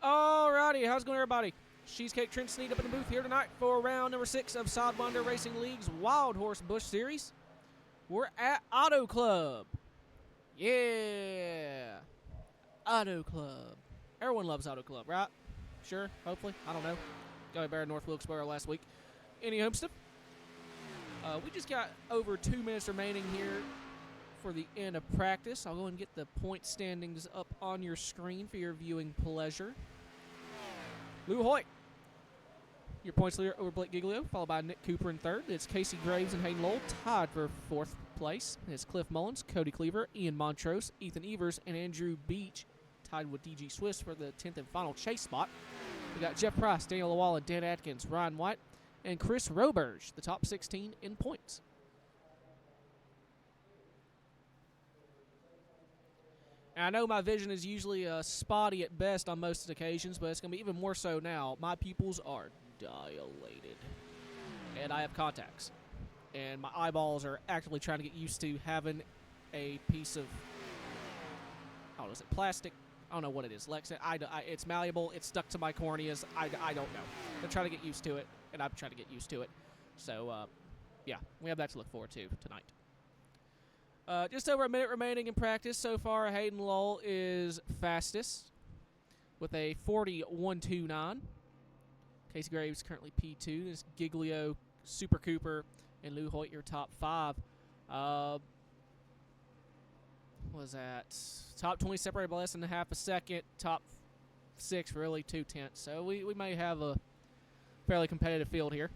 Alrighty, how's it going, everybody? Cheesecake Trent Sneed up in the booth here tonight for round number 6 of Sidewinder Racing League's Wild Horse Busch Series. We're at Autoclub. Yeah. Autoclub. Everyone loves Autoclub, right? Sure, hopefully. I don't know. Got a bear in North Wilkesboro last week. Any homestead? We just got over 2 minutes remaining here for the end of practice. I'll go and get the point standings up on your screen for your viewing pleasure. Lou Hoyt, your points leader over Blake Giglio, followed by Nick Cooper in third. It's Casey Graves and Hayden Lowell tied for 4th place. It's Cliff Mullins, Cody Cleaver, Ian Montrose, Ethan Evers, and Andrew Beach tied with DG Swiss for the 10th and final chase spot. We got Jeff Price, Daniel Lawala, Dan Atkins, Ryan White, and Chris Roberge, the top 16 in points. And I know my vision is usually spotty at best on most occasions, but it's going to be even more so now. My pupils are dilated, and I have contacts. And my eyeballs are actively trying to get used to having a piece of, is it plastic? I don't know what it is. Lex, it's malleable. It's stuck to my corneas. I don't know. I'm trying to get used to it, and I'm trying to get used to it. So, yeah, we have that to look forward to tonight. Just over a minute remaining in practice. So far, Hayden Lowell is fastest with a 40.129. Casey Graves currently P2. This Giglio, Super Cooper, and Lou Hoyt, your top 5. What was that? Top 20 separated by less than a half a second. Top 6 really 2/10. So we may have a fairly competitive field here.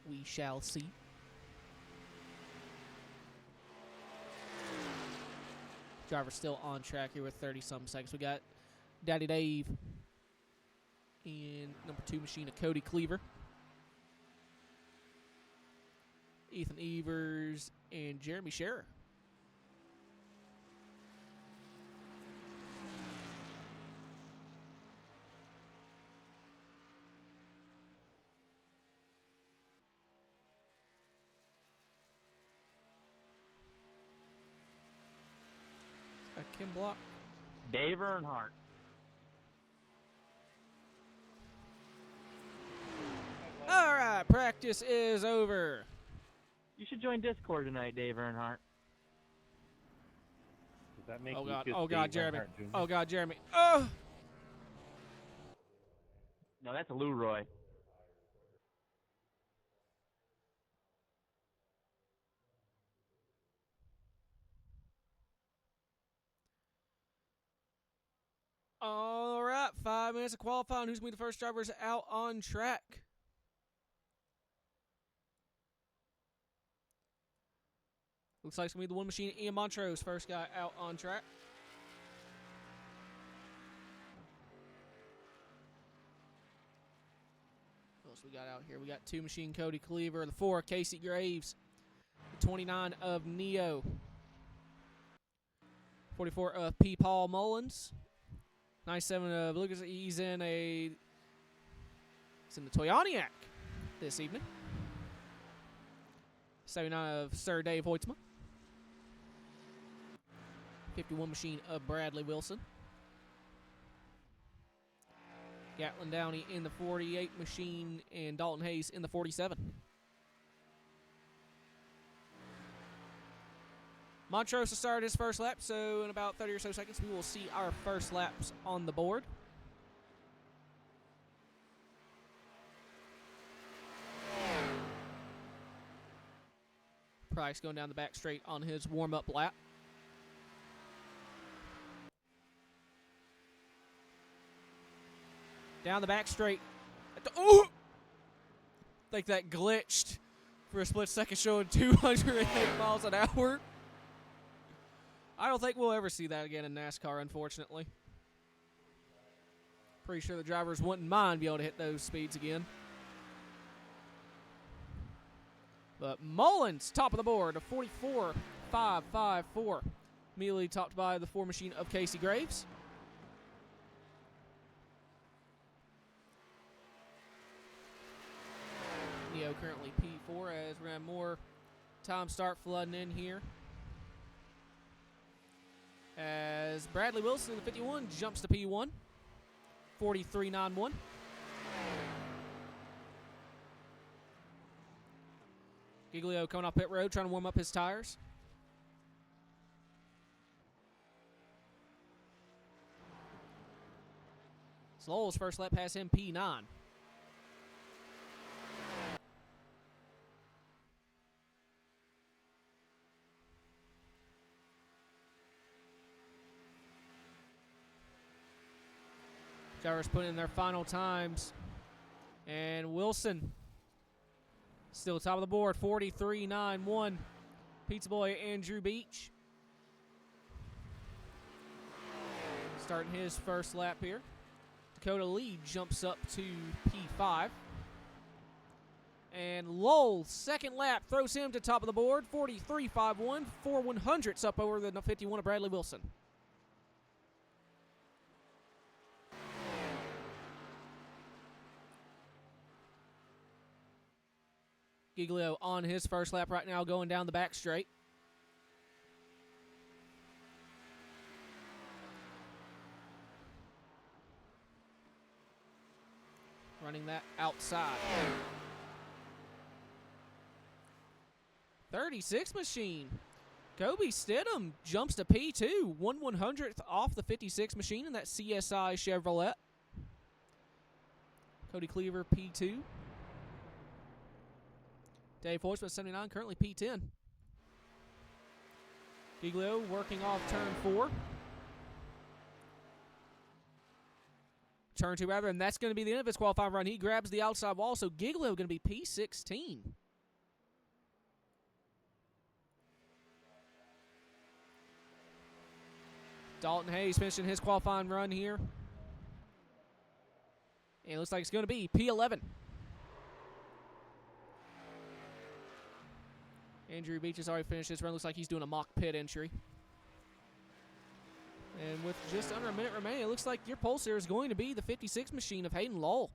We shall see. Driver still on track here with 30-some seconds. We got Daddy Dave in number 2 machine of Cody Cleaver. Ethan Evers and Jeremy Scherer. Kim Block. Dave Earnhardt. All right, practice is over. You should join Discord tonight, Dave Earnhardt. Does that make Oh God, Jeremy. Earnhardt Jr.? Oh God, Jeremy. Oh! No, that's a Lou Roy. All right, 5 minutes of qualifying. Who's going to be the first drivers out on track? Looks like it's going to be the one machine, Ian Montrose, first guy out on track. What else we got out here? We got 2 machine, Cody Cleaver. The 4, Casey Graves. The 29 of Neo. 44 of P. Paul Mullins. 97 of Lucas. He's in the Toyoniac this evening. 79 of Sir Dave Hoytsma. 51 machine of Bradley Wilson. Gatlin Downey in the 48 machine and Dalton Hayes in the 47. Montrose will start his first lap, so in about 30 or so seconds we will see our first laps on the board. Price going down the back straight on his warm-up lap. Down the back straight. Oh! I think that glitched for a split second, showing 208 miles an hour. I don't think we'll ever see that again in NASCAR, unfortunately. Pretty sure the drivers wouldn't mind being able to hit those speeds again. But Mullins, top of the board, a 44.554. Immediately topped by the 4 machine of Casey Graves. Neo currently P4 as we have more time start flooding in here. as Bradley Wilson in the 51 jumps to P1, 43.91. Giglio coming off pit road, trying to warm up his tires. Lowell's first lap pass him P9. Drivers putting in their final times. And Wilson still top of the board, 43.91. Pizza Boy Andrew Beach starting his first lap here. Dakota Lee jumps up to P5. And Lowell, second lap, throws him to top of the board, 43.51, 4/100ths up over the 51 of Bradley Wilson. Giglio on his first lap right now, going down the back straight. Running that outside. 36 machine. Kobe Stidham jumps to P2, 1/100th off the 56 machine in that CSI Chevrolet. Cody Cleaver P2. Dave Hoisman 79, currently P10. Giglio working off turn 4. Turn 2 rather, and that's going to be the end of his qualifying run. He grabs the outside wall, so Giglio going to be P16. Dalton Hayes finishing his qualifying run here. And it looks like it's going to be P11. Andrew Beach has already finished his run. Looks like he's doing a mock pit entry. And with just under a minute remaining, it looks like your pulse here is going to be the 56 machine of Hayden Lowell.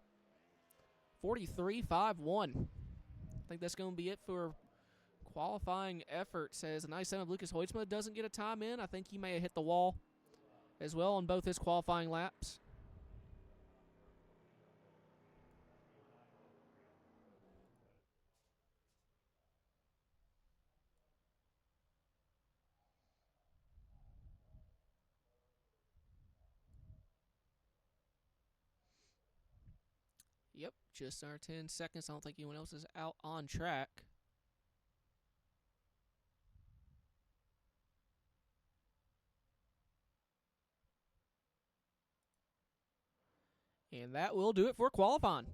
43.51. I think that's going to be it for qualifying efforts, as a nice son of Lucas Hoytsma doesn't get a time in. I think he may have hit the wall as well on both his qualifying laps. Yep, just under 10 seconds. I don't think anyone else is out on track. And that will do it for qualifying.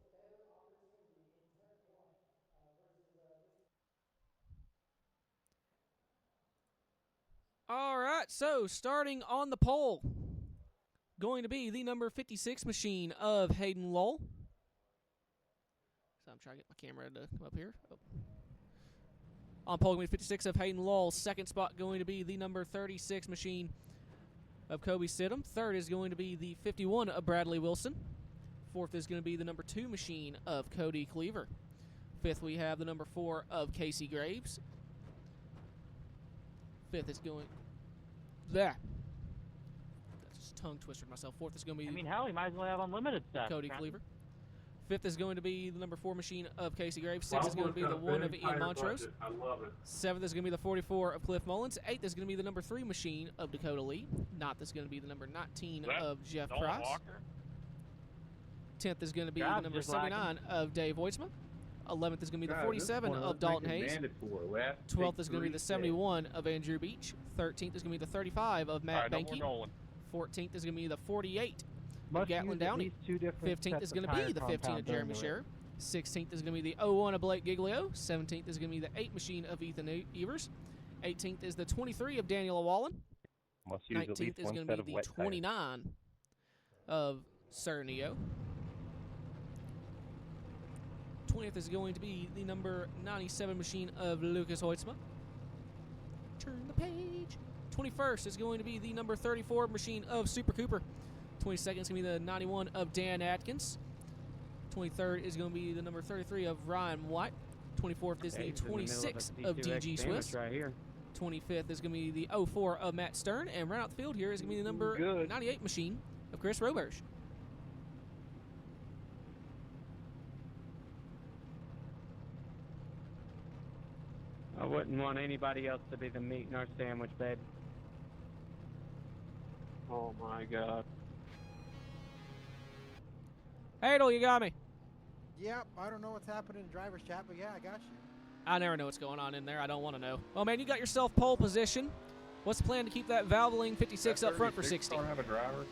All right, so starting on the pole, going to be the number 56 machine of Hayden Lowell. So I'm trying to get my camera to come up here. Oh. On pole, going to be 56 of Hayden Lowell. Second spot going to be the number 36 machine of Kobe Stidham. Third is going to be the 51 of Bradley Wilson. Fourth is going to be the number 2 machine of Cody Cleaver. Fifth, we have the number 4 of Casey Graves. Fifth is going... There. That's just tongue twisted myself. Fourth is going to be... hell, he might as well have unlimited stuff. Cody Cleaver. Fifth is going to be the number 4 machine of Casey Graves. Sixth is going to be the 1 of Ian Montrose. I love it. Seventh is going to be the 44 of Cliff Mullins. Eighth is going to be the number 3 machine of Dakota Lee. Ninth is going to be the number 19 of Jeff Price. 10th is going to be the number 79 of Dave Hoytsma. 11th is going to be the 47 of Dalton Hayes. 12th is going to be the 71 of Andrew Beach. 13th is going to be the 35 of Matt Banky. 14th is going to be the 48 of Gatlin Downey. 15th is going to be the 15 of Jeremy Scherer. 16th is going to be the 01 of Blake Giglio. 17th is going to be the 8 machine of Ethan Evers. 18th is the 23 of Daniel Wallen. 19th is going to be the 29 of Cernio. 20th is going to be the number 97 machine of Lucas Hoytsma. Turn the page. 21st is going to be the number 34 machine of Super Cooper. 22nd is going to be the 91 of Dan Atkins. 23rd is going to be the number 33 of Ryan White. 24th is the 26 of DG Swiss. Right here. 25th is going to be the 04 of Matt Stern, and right out the field here is going to be the number Good. 98 machine of Chris Roberge. I wouldn't want anybody else to be the meat in our sandwich, babe. Oh my God. Hadel, you got me. Yep, I don't know what's happening in driver's chat, but yeah, I got you. I never know what's going on in there. I don't want to know. Well, man, you got yourself pole position. What's the plan to keep that Valvoline 56 up front for 60? Don't have a driver.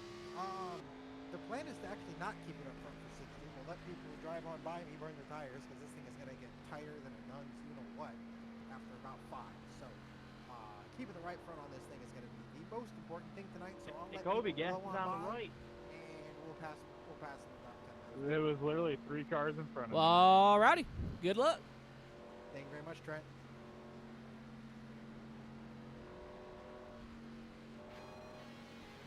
The plan is to actually not keep it up front for 60. We'll let people drive on by me, burn their tires, because this thing is going to get tighter than a nun's you-know-what after about 5. So, keeping the right front on this thing is going to be the most important thing tonight. So I'll let Kobe, people gas blow is on on the by, right. and we'll pass them about 10 minutes. It was literally 3 cars in front of me. Alrighty. Good luck. Thank you very much, Trent.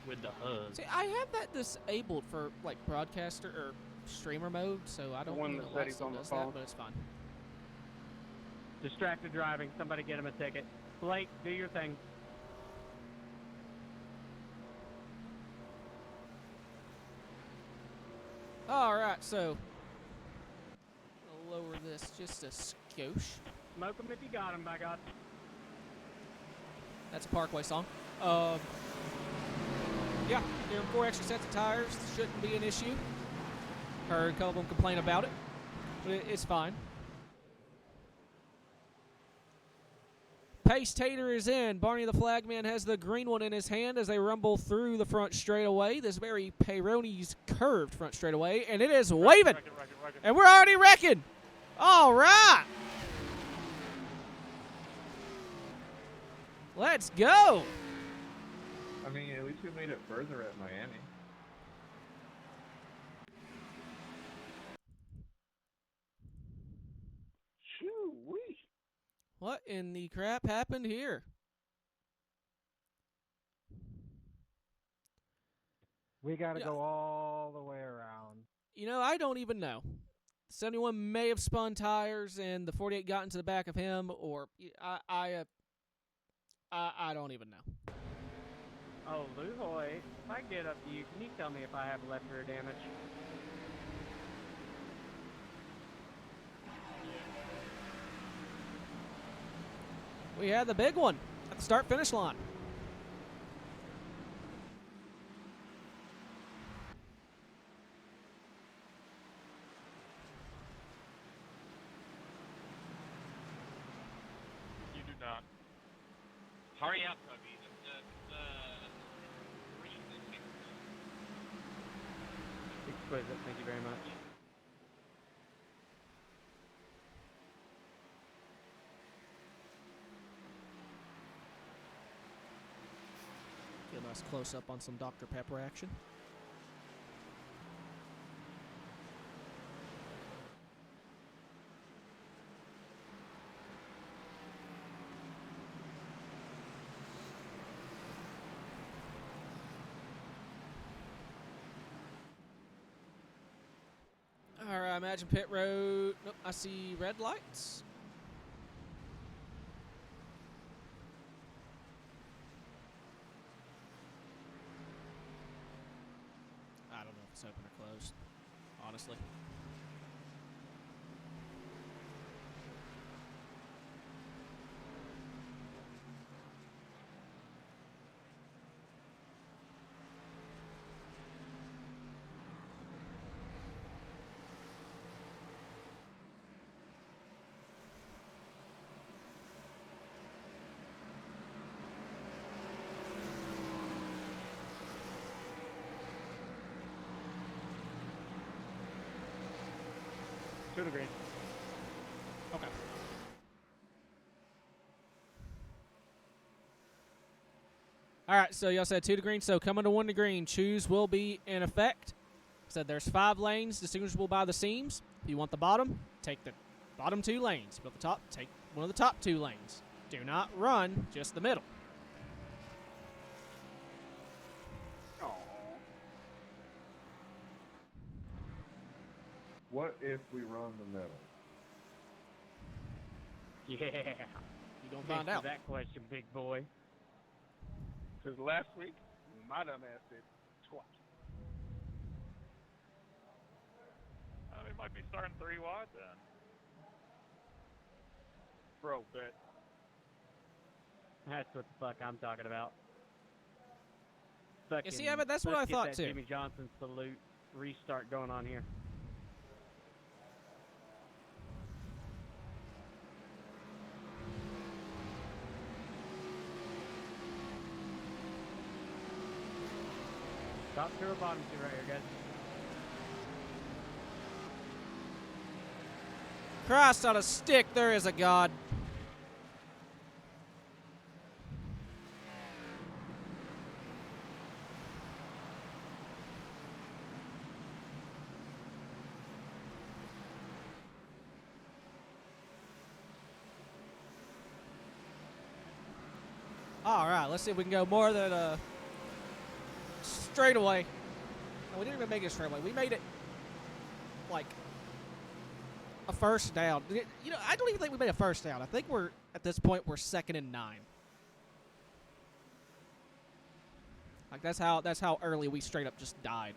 With the hug. See, I have that disabled for like broadcaster or streamer mode, so I don't one know that why said it he's still on the does phone. that, but it's fine. Distracted driving. Somebody get him a ticket. Blake, do your thing. Alright, so I'll lower this just a skosh. Smoke him if you got him, by God. That's a Parkway song. Yeah, give them 4 extra sets of tires. Shouldn't be an issue. Heard a couple of them complain about it, but it's fine. Pace Tater is in. Barney the Flagman has the green one in his hand as they rumble through the front straightaway. This very Peyronie's curved front straightaway, and it is waving. Wreck it. And we're already wrecking. All right. Let's go. I mean, at least we made it further at Miami. Shoo-wee. What in the crap happened here? We got to Yeah. go all the way around. You know, I don't even know. 71 may have spun tires and the 48 got into the back of him, or I don't even know. Oh, Luhoy, if I get up to you, can you tell me if I have left rear damage? We had the big one at the start-finish line. You do not. Hurry up, Kobe. The Exquisite, thank you very much. Get a nice close-up on some Dr. Pepper action. All right, imagine pit road. Nope, I see red lights. I don't know if it's open or closed, honestly. To the green. Okay. All right, so y'all said 2 to green, so coming to 1 to green, choose will be in effect. Said there's 5 lanes distinguishable by the seams. If you want the bottom, take the bottom 2 lanes. If you want the top, take one of the top 2 lanes. Do not run just the middle. What if we run the middle? Yeah. You Gonna Answer find out. that question, big boy. Because last week, my dumb ass did twice. We might be starting 3 wide then. Bro, bet. That's what the fuck I'm talking about. You see, Evan, that's what I let's thought, get that too. Jimmy Johnson salute restart going on here. Top two or bottom two right here, guys. Christ on a stick, there is a God. All right, let's see if we can go more than a straightaway. No, we didn't even make it a straightaway. We made it like a first down. You know, I don't even think we made a first down. I think we're at this point we're 2nd and 9. Like that's how early we straight up just died.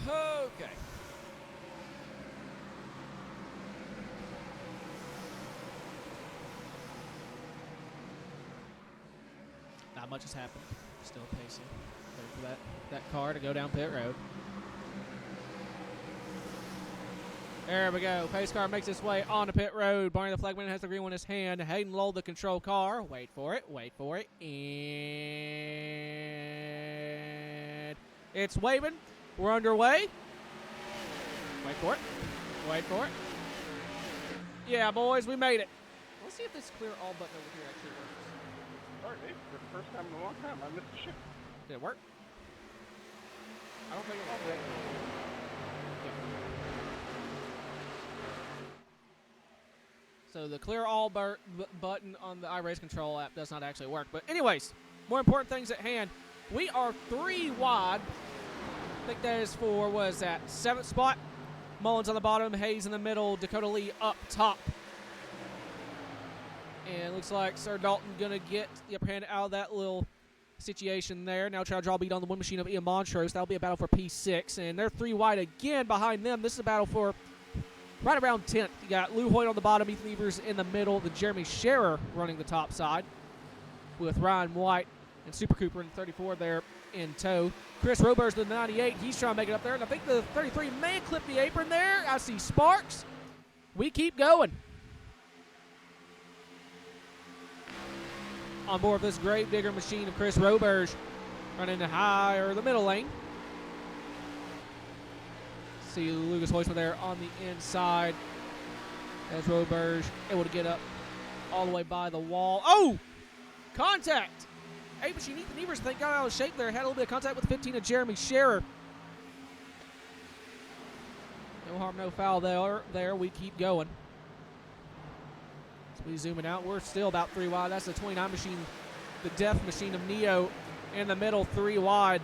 Okay. Not much has happened. Still pacing. Waiting for that car to go down pit road. There we go. Pace car makes its way onto pit road. Barney the flagman has the green one in his hand. Hayden Lowell, the control car. Wait for it. Wait for it. And it's waving. We're underway. Wait for it. Wait for it. Yeah, boys, we made it. Let's see if this clear all button over here actually works. Sorry, Dave. For the first time in a long time, I missed the ship. Did it work? I don't think it worked. So the clear all button on the iRace Control app does not actually work. But anyways, more important things at hand. We are 3 wide. I think that is for, what is that, 7th spot? Mullins on the bottom, Hayes in the middle, Dakota Lee up top. And it looks like Sir Dalton going to get the upper hand out of that little situation there. Now try to draw beat on the wind machine of Ian Montrose. That'll be a battle for P6. And they're 3 wide again behind them. This is a battle for right around 10th. You got Lou Hoyt on the bottom, Ethan Evers in the middle, the Jeremy Scherer running the top side with Ryan White and Super Cooper in the 34 there in tow. Chris Robert's the 98. He's trying to make it up there. And I think the 33 may clip the apron there. I see sparks. We keep going. On board this grave digger machine of Chris Roberge running the high or the middle lane. See Lucas Hoisman there on the inside as Roberge able to get up all the way by the wall. Oh! Contact! Hey, machine Ethan Evers, I think, got out of shape there. Had a little bit of contact with 15 of Jeremy Scherer. No harm, no foul there. We keep going. As we zooming out, we're still about 3 wide. That's the 29 machine, the death machine of Neo in the middle, 3 wide.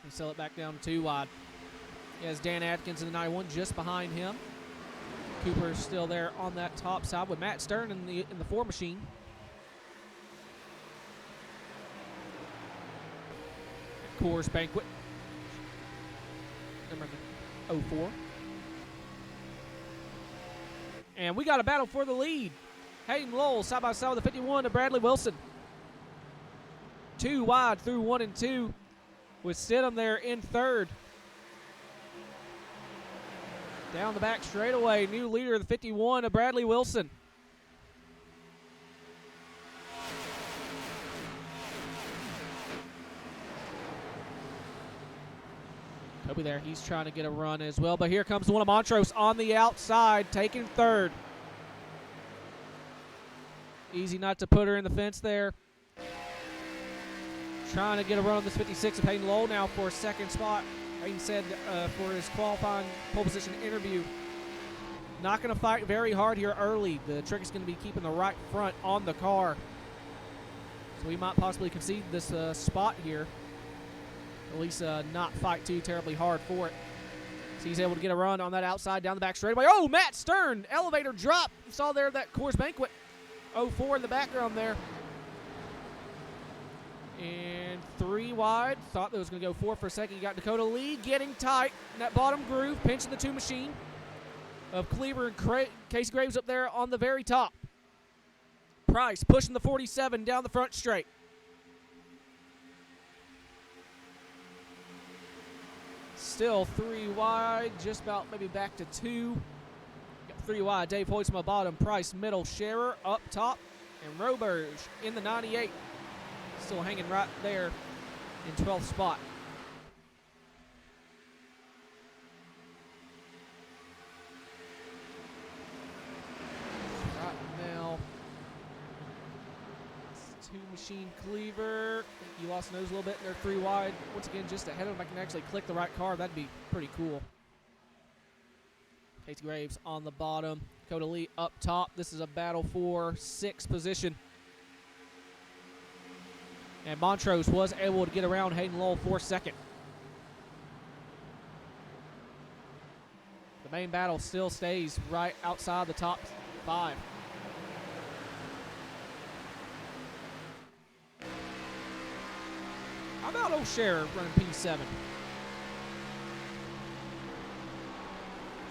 We sell it back down to 2 wide. He has Dan Atkins in the 91 just behind him. Cooper's still there on that top side with Matt Stern in the 4 machine. Coors Banquet. Number 04. And we got a battle for the lead. Hayden Lowell side by side with the 51 to Bradley Wilson. 2 wide through 1 and 2 with Stidham there in 3rd. Down the back straightaway, new leader of the 51 of Bradley Wilson. Kobe there, he's trying to get a run as well, but here comes the one of Montrose on the outside, taking 3rd. Easy not to put her in the fence there. Trying to get a run on this 56 of Hayden Lowell now for a 2nd spot Hayden said for his qualifying pole position interview, not going to fight very hard here early. The trick is going to be keeping the right front on the car. So we might possibly concede this spot here. At least not fight too terribly hard for it. So he's able to get a run on that outside down the back straightaway. Oh, Matt Stern, elevator drop. You saw there that Coors Banquet 04 in the background there. And 3 wide. Thought that was going to go 4 for a second. You got Dakota Lee getting tight in that bottom groove, pinching the 2 machine of Cleaver and Casey Graves up there on the very top. Price pushing the 47 down the front straight. Still 3 wide, just about maybe back to 2. Got 3 wide. Dave Hoytsma bottom, Price middle, Scherer up top, and Roberge in the 98. Still hanging right there in 12th spot. Right now, it's 2 machine Cleaver. I think you lost nose a little bit. They're 3 wide. Once again, just ahead of them. I can actually click the right car. That'd be pretty cool. Casey Graves on the bottom. Dakota Lee up top. This is a battle for 6th position. And Montrose was able to get around Hayden Lowell for 2nd. The main battle still stays right outside the top 5. How about old Scherer running P7?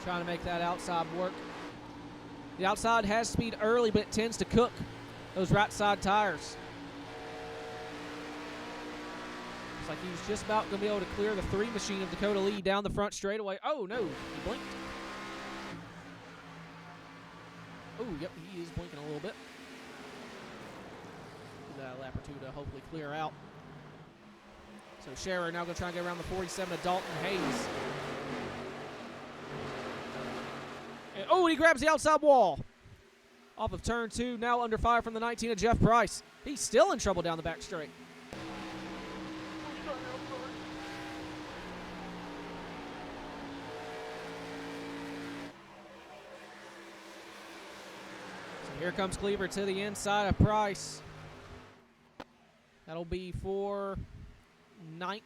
Trying to make that outside work. The outside has speed early, but it tends to cook those right side tires. Looks like he was just about going to be able to clear the 3 machine of Dakota Lee down the front straightaway. Oh, no, he blinked. Oh, yep, he is blinking a little bit. Give that a lap or 2 to hopefully clear out. So Scherer now going to try and get around the 47 of Dalton Hayes. And, oh, he grabs the outside wall. Off of turn 2, now under fire from the 19 of Jeff Price. He's still in trouble down the back straight. Here comes Cleaver to the inside of Price. That'll be for 9th.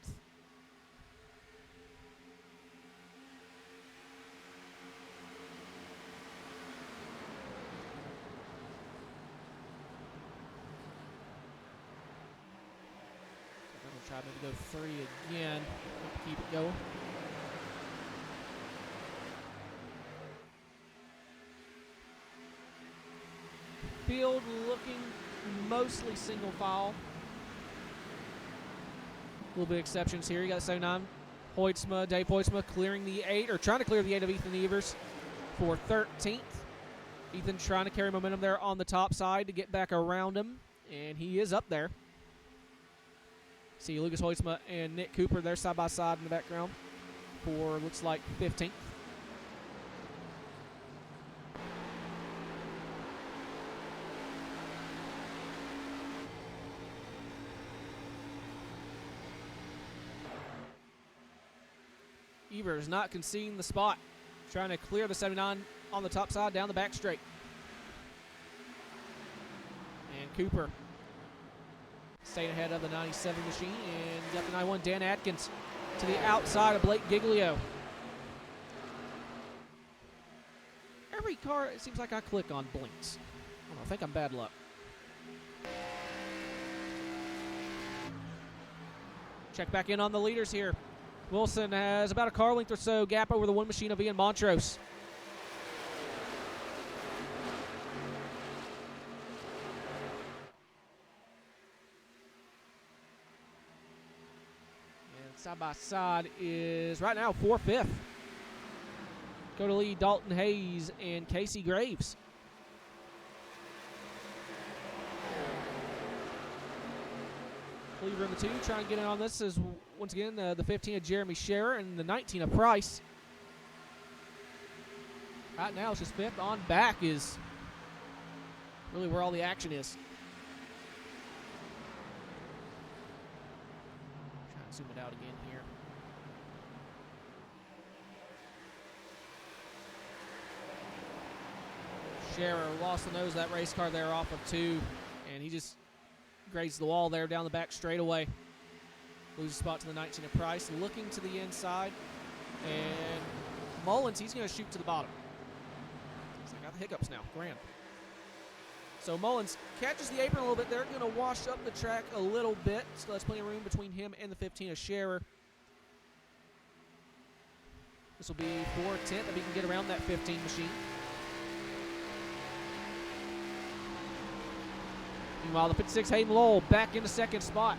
We'll try to go 3 again. Keep it going. Field looking mostly single file. A little bit of exceptions here. You got 79. Hoytsma, Dave Hoytsma clearing the 8, or trying to clear the 8 of Ethan Evers for 13th. Ethan trying to carry momentum there on the top side to get back around him, and he is up there. See Lucas Hoytsma and Nick Cooper there side by side in the background for looks like 15th. Evers not conceding the spot. Trying to clear the 79 on the top side down the back straight. And Cooper staying ahead of the 97 machine. And got the 91 Dan Atkins to the outside of Blake Giglio. Every car, it seems like I click on blinks. I don't know, I think I'm bad luck. Check back in on the leaders here. Wilson has about a car length or so gap over the 1 machine of Ian Montrose. And side by side is right now 4th. Dakota Lee, Dalton Hayes, and Casey Graves. Cleaver in the 2, trying to get in on this is once again the 15 of Jeremy Scherer and the 19 of Price. Right now it's just 5th. On back is really where all the action is. Trying to zoom it out again here. Scherer lost the nose of that race car there off of 2, and he just grazed the wall there down the back straightaway. Loses spot to the 19 of Price. Looking to the inside, and Mullins, he's going to shoot to the bottom. I got the hiccups now. Grand. So Mullins catches the apron a little bit. They're going to wash up the track a little bit. Still has plenty of room between him and the 15 of Scherer. This will be 4/10 if he can get around that 15 machine. Meanwhile, the 56 Hayden Lowell back into second spot.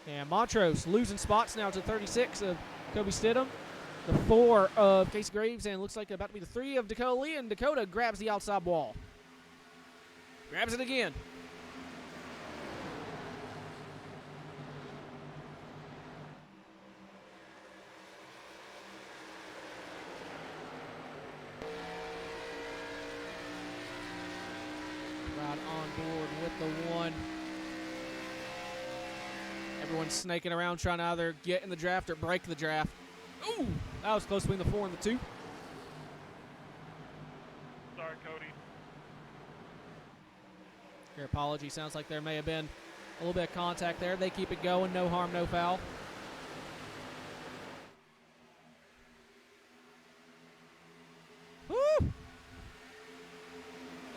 And Montrose losing spots now to 36 of Kobe Stidham, the 4 of Casey Graves, and looks like about to be the 3 of Dakota Lee, and Dakota grabs the outside wall. Grabs it again. Right on board with the 1. Everyone's snaking around trying to either get in the draft or break the draft. Ooh, that was close between the 4 and the 2. Sorry, Cody. Your apology. Sounds like there may have been a little bit of contact there. They keep it going. No harm, no foul. Woo! Gotta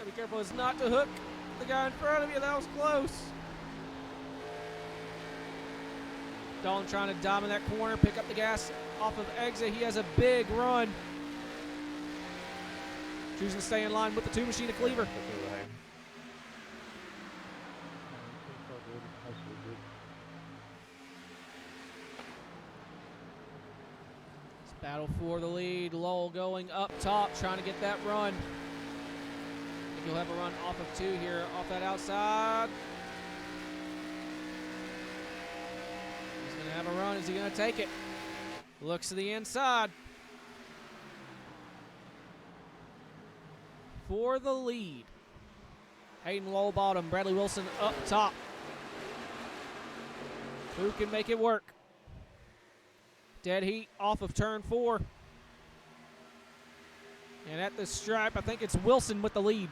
be careful as not to hook the guy in front of you. That was close. Dalton trying to diamond that corner, pick up the gas off of exit. He has a big run. Choosing to stay in line with the 2 machine of Cleaver. It's battle for the lead. Lowell going up top, trying to get that run. I think he'll have a run off of 2 here, off that outside. Have a run. Is he going to take it? Looks to the inside. For the lead. Hayden Lowell bottom. Bradley Wilson up top. Who can make it work? Dead heat off of turn 4. And at the stripe, I think it's Wilson with the lead.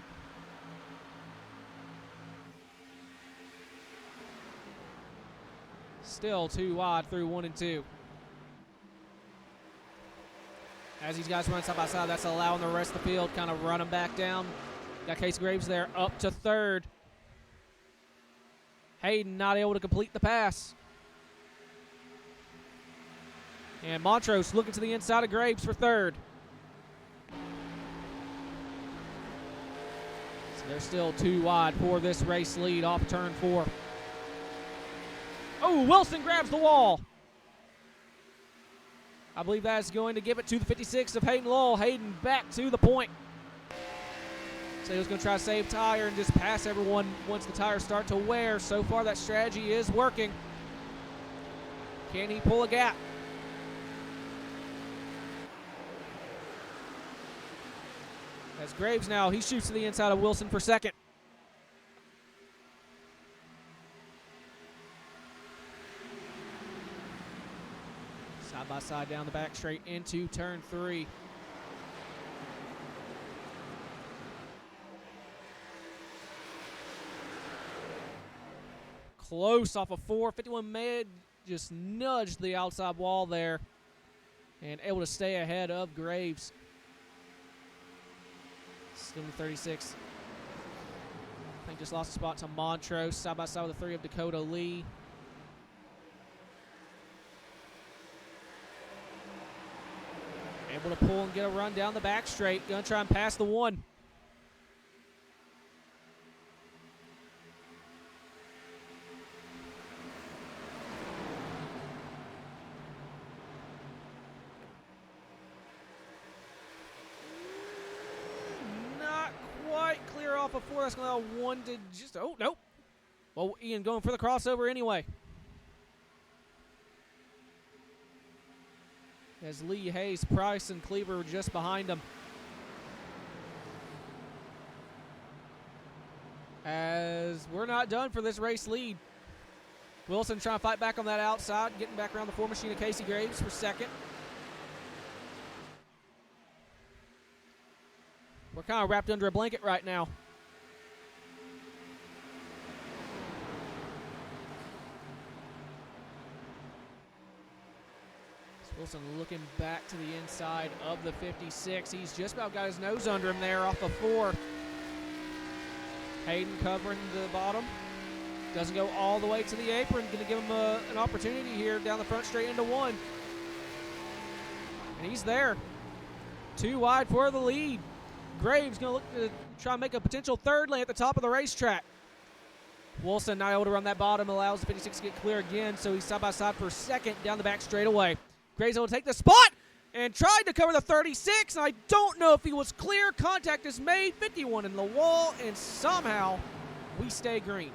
Still 2 wide through 1 and 2. As these guys run side by side, that's allowing the rest of the field kind of run them back down. Got Case Graves there up to 3rd. Hayden not able to complete the pass. And Montrose looking to the inside of Graves for 3rd. So they're still 2 wide for this race lead off turn 4. Oh, Wilson grabs the wall. I believe that is going to give it to the 56 of Hayden Lowell. Hayden back to the point. So he was going to try to save tire and just pass everyone once the tires start to wear. So far, that strategy is working. Can he pull a gap? That's Graves now. He shoots to the inside of Wilson for 2nd. Side by side down the back straight into turn 3. Close off of 4. 51 may just nudged the outside wall there and able to stay ahead of Graves. Still 36. I think just lost a spot to Montrose. Side by side with the 3 of Dakota Lee. Able to pull and get a run down the back straight. Gonna try and pass the 1. Not quite clear off of 4. That's gonna allow 1 to just, oh, nope. Well, Ian going for the crossover anyway. As Lee, Hayes, Price, and Cleaver were just behind him. As we're not done for this race lead. Wilson trying to fight back on that outside, getting back around the 4 machine of Casey Graves for 2nd. We're kind of wrapped under a blanket right now. Wilson looking back to the inside of the 56. He's just about got his nose under him there off the 4. Hayden covering the bottom. Doesn't go all the way to the apron. Going to give him an opportunity here down the front straight into 1. And he's there. 2 wide for the lead. Graves going to look to try and make a potential third lane at the top of the racetrack. Wilson not able to run that bottom, allows the 56 to get clear again, so he's side by side for second down the back straightaway. Graves able to take the spot and tried to cover the 36, and I don't know if he was clear. Contact is made, 51 in the wall, and somehow we stay green.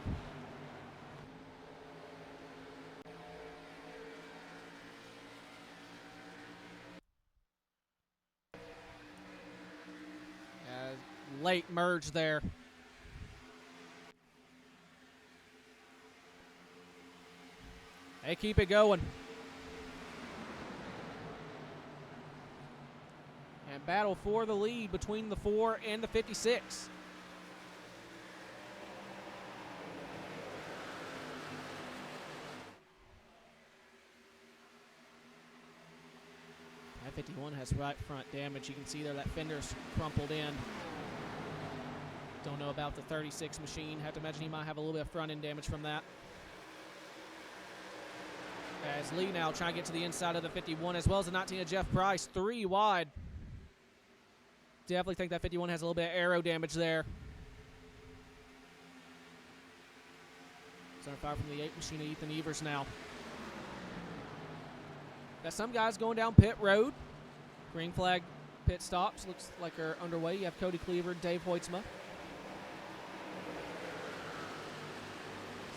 Late merge there. They keep it going. And battle for the lead between the 4 and the 56. That 51 has right front damage. You can see there that fender's crumpled in. Don't know about the 36 machine. Have to imagine he might have a little bit of front end damage from that. As Lee now trying to get to the inside of the 51, as well as the 19 of Jeff Price, 3 wide. Definitely think that 51 has a little bit of aero damage there. Center fire from the 8 machine of Ethan Evers now. Got some guys going down pit road. Green flag pit stops. Looks like they're underway. You have Cody Cleaver, Dave Hoytsma.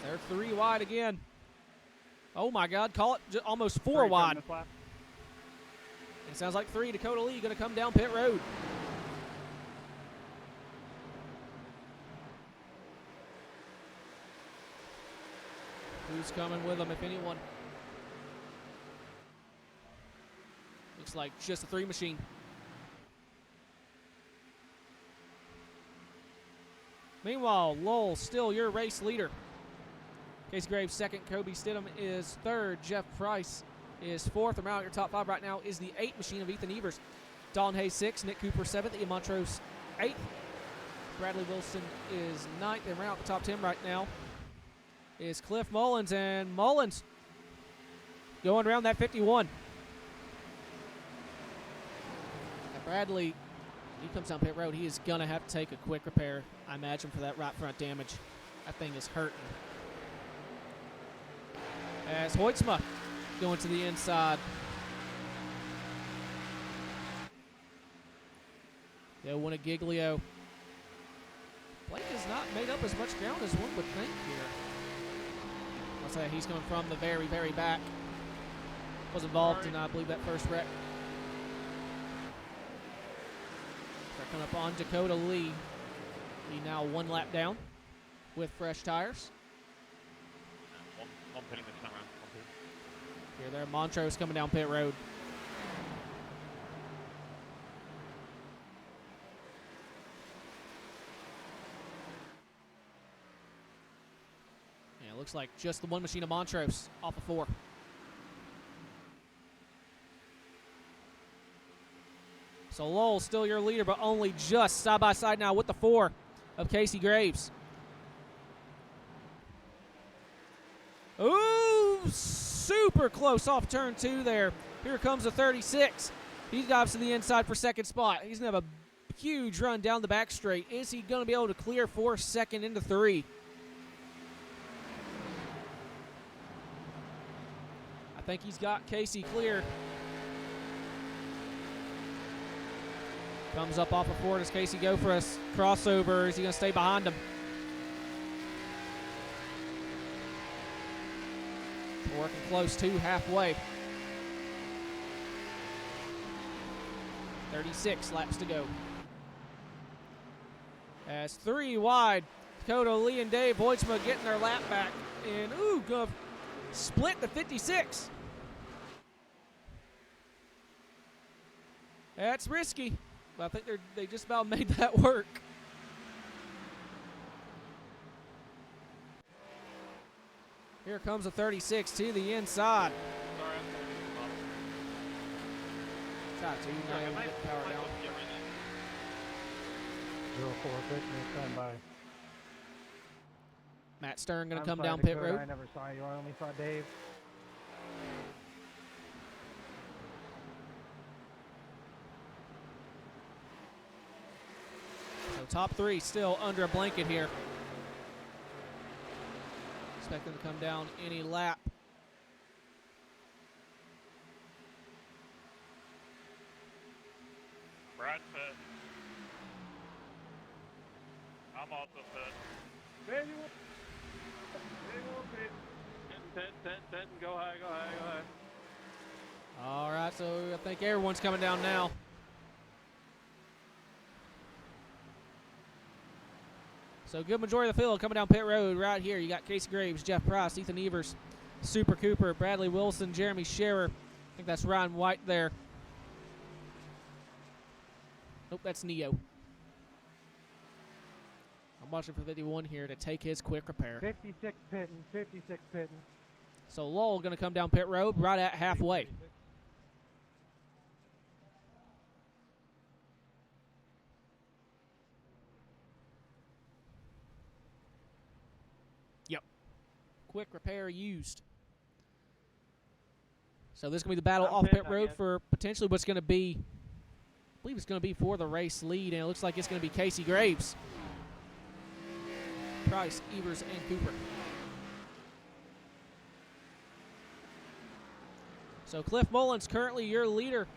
They're 3 wide again. Oh my God, call it almost 4 wide. It sounds like 3. Dakota Lee going to come down pit road. Who's coming with them, if anyone? Looks like just a 3 machine. Meanwhile, Lowell still your race leader. Casey Graves second, Kobe Stidham is third, Jeff Price is fourth. Around out your top 5 right now is the 8 machine of Ethan Evers. Don Hayes 6th, Nick Cooper 7th, Ian Montrose 8th. Bradley Wilson is 9th. And round out the top 10 right now is Cliff Mullins, and Mullins going around that 51. And Bradley, he comes down pit road. He is going to have to take a quick repair, I imagine, for that right front damage. That thing is hurting. As Hoytsma going to the inside. They'll win a Giglio. Blake has not made up as much ground as one would think here. I'll say he's coming from the very, very back. Was involved in, I believe, that first wreck. They're coming up on Dakota Lee. Lee now 1 lap down with fresh tires. One pitting this time around. Here there, Montrose coming down pit road. Yeah, it looks like just the 1 machine of Montrose off of 4. So Lowell still your leader, but only just side by side now with the 4 of Casey Graves. Ooh, super close off turn 2 there. Here comes the 36. He dives to the inside for second spot. He's going to have a huge run down the back straight. Is he going to be able to clear for second into 3? I think he's got Casey clear. Comes up off of 4. Does Casey go for a crossover? Is he going to stay behind him? We're working close to halfway. 36 laps to go. As 3 wide, Dakota Lee and Dave Hoytsma getting their lap back. And, ooh, going to split the 56. That's risky. but I think they just about made that work. Here comes a 36 to the inside. Sorry, I'm sorry. Try to, now you get the power down. 04, pitch me stand by. Matt Stern going I'm to come sorry, down pit Dakota, road. I never saw you. I only saw Dave. So top three still under a blanket here. Expect them to come down any lap. Brad pit. I'm also pit. Manual pit. Pit. Go high. All right, so I think everyone's coming down now. So good majority of the field coming down pit road right here. You got Casey Graves, Jeff Price, Ethan Evers, Super Cooper, Bradley Wilson, Jeremy Scherer. I think that's Ryan White there. Nope, that's Neo. I'm watching for 51 here to take his quick repair. 56 pitting. So Lowell going to come down pit road right at halfway. Yep. Quick repair used. So this is going to be the battle I'm off pit, pit not road yet. for potentially what's going to be, I believe it's going to be for the race lead, and it looks like it's going to be Casey Graves, Price, Evers, and Cooper. So Cliff Mullins currently your leader.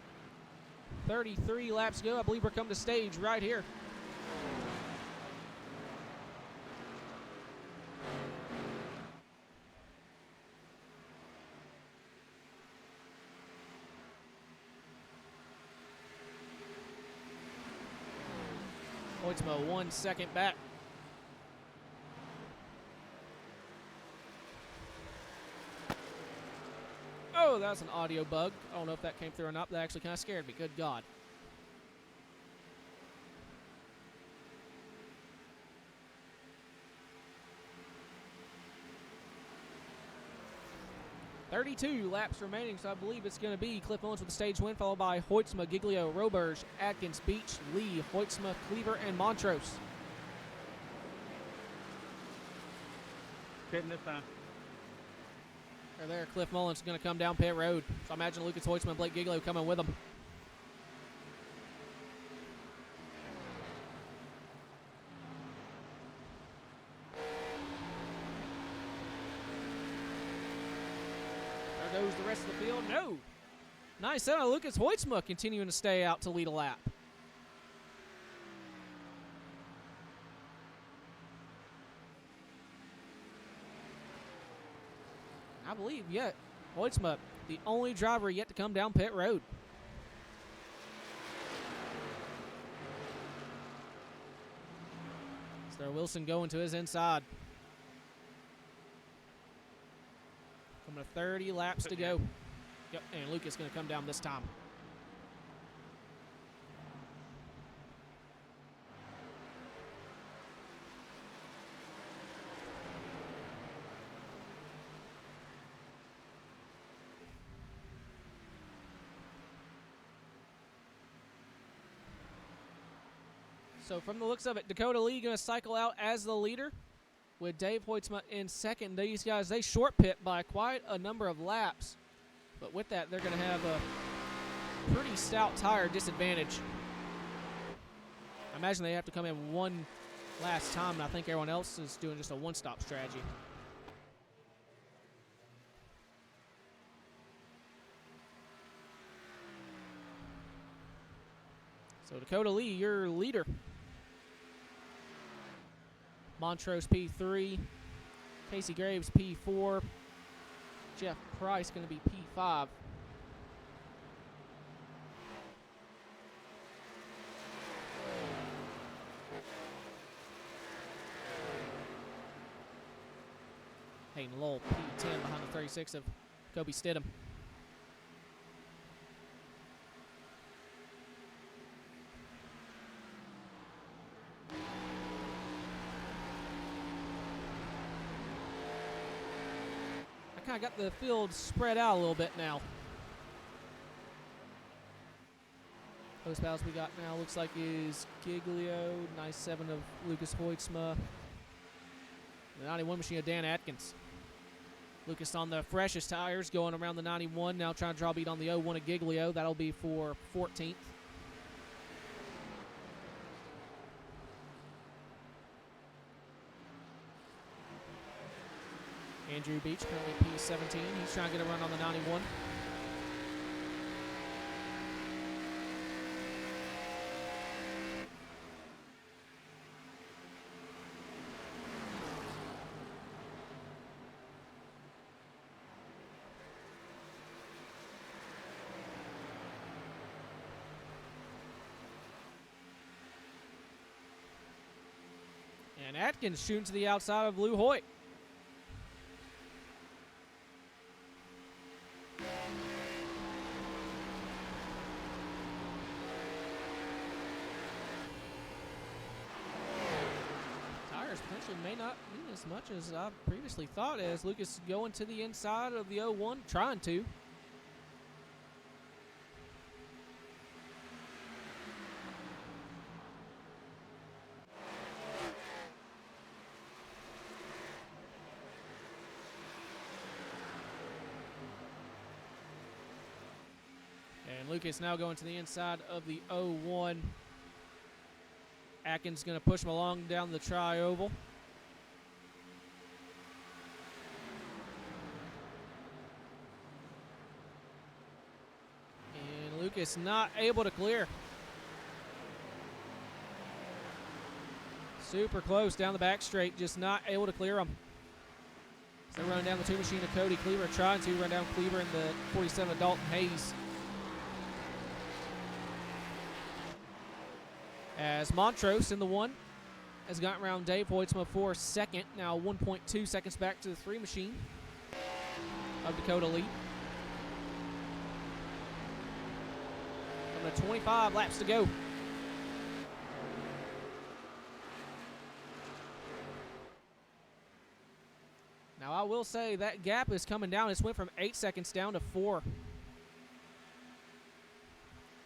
33 laps to go. I believe we're coming to stage right here. Hoytsma 1 second back. Oh, that was an audio bug. I don't know if that came through or not, but that actually kind of scared me. Good God. .32 laps remaining, so I believe it's going to be Cliff Mullins with the stage win, followed by Hoytsma, Giglio, Roberge, Atkins, Beach, Lee, Hoytsma, Cleaver, and Montrose. Pitting this time. There, Cliff Mullins is going to come down pit road. So I imagine Lucas Hoytsma and Blake Giglio coming with him. There goes the rest of the field. No. Nice out of Lucas Hoytsma continuing to stay out to lead a lap. I believe, Hoytsma, the only driver yet to come down pit road. Is there Wilson going to his inside? Coming to 30 laps to go. Yep, and Lucas going to come down this time. So from the looks of it, Dakota Lee going to cycle out as the leader with Dave Hoytsma in second. These guys, they short pit by quite a number of laps. But with that, they're going to have a pretty stout tire disadvantage. I imagine they have to come in one last time, and I think everyone else is doing just a one-stop strategy. So Dakota Lee, your leader. Montrose P3, Casey Graves P4, Jeff Price going to be P5. Hayden Lowell P10 behind the 36 of Kobe Stidham. kind of got the field spread out a little bit now. Post battles we got now looks like is Giglio, 97 of Lucas Hoytsma, the 91 machine of Dan Atkins. Lucas on the freshest tires, going around the 91, now trying to draw beat on the 01 of Giglio. That'll be for 14th. Andrew Beach, currently P17. He's trying to get a run on the 91. And Atkins shooting to the outside of Lou Hoyt. Tires potentially may not mean as much as I previously thought, as Lucas going to the inside of the 01, trying to. And Lucas now going to the inside of the 01. Atkins going to push him along down the tri-oval. And Lucas not able to clear. Super close down the back straight, just not able to clear him. So they're running down the 2 machine of Cody Cleaver, trying to run down Cleaver in the 47 of Dalton Hayes. As Montrose in the 1 has gotten around Dave Hoytsma for second. Now 1.2 seconds back to the 3 machine of Dakota Lee. From the 25 laps to go. Now I will say that gap is coming down. It's went from 8 seconds down to 4.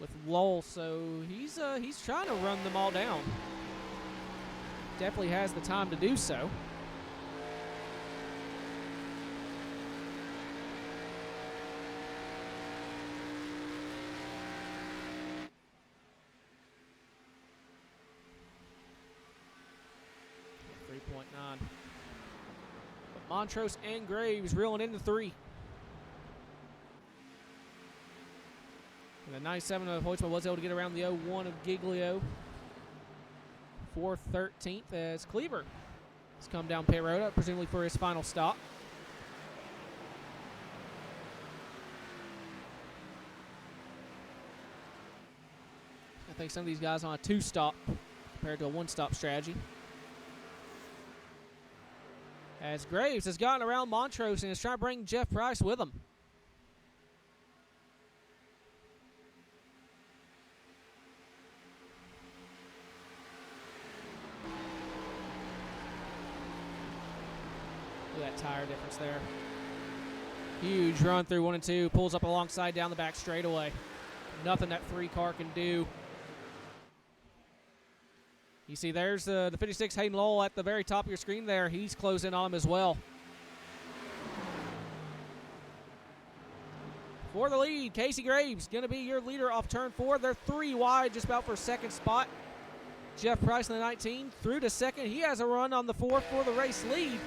With Lowell, so he's trying to run them all down. Definitely has the time to do so. .9. But Montrose and Graves reeling into 3. And the 97 of Hoytsma was able to get around the 01 of Giglio for 13th, as Cleaver has come down pit road, presumably for his final stop. I think some of these guys on a 2-stop compared to a 1-stop strategy. As Graves has gotten around Montrose and is trying to bring Jeff Price with him. Look at that tire difference there. Huge run through 1 and 2. Pulls up alongside down the back straightaway. Nothing that 3 car can do. You see there's the 56 Hayden Lowell at the very top of your screen there. He's closing on him as well. For the lead, Casey Graves going to be your leader off turn 4. They're 3 wide, just about for second spot. Jeff Price in the 19 through to second. He has a run on the 4 for the race lead.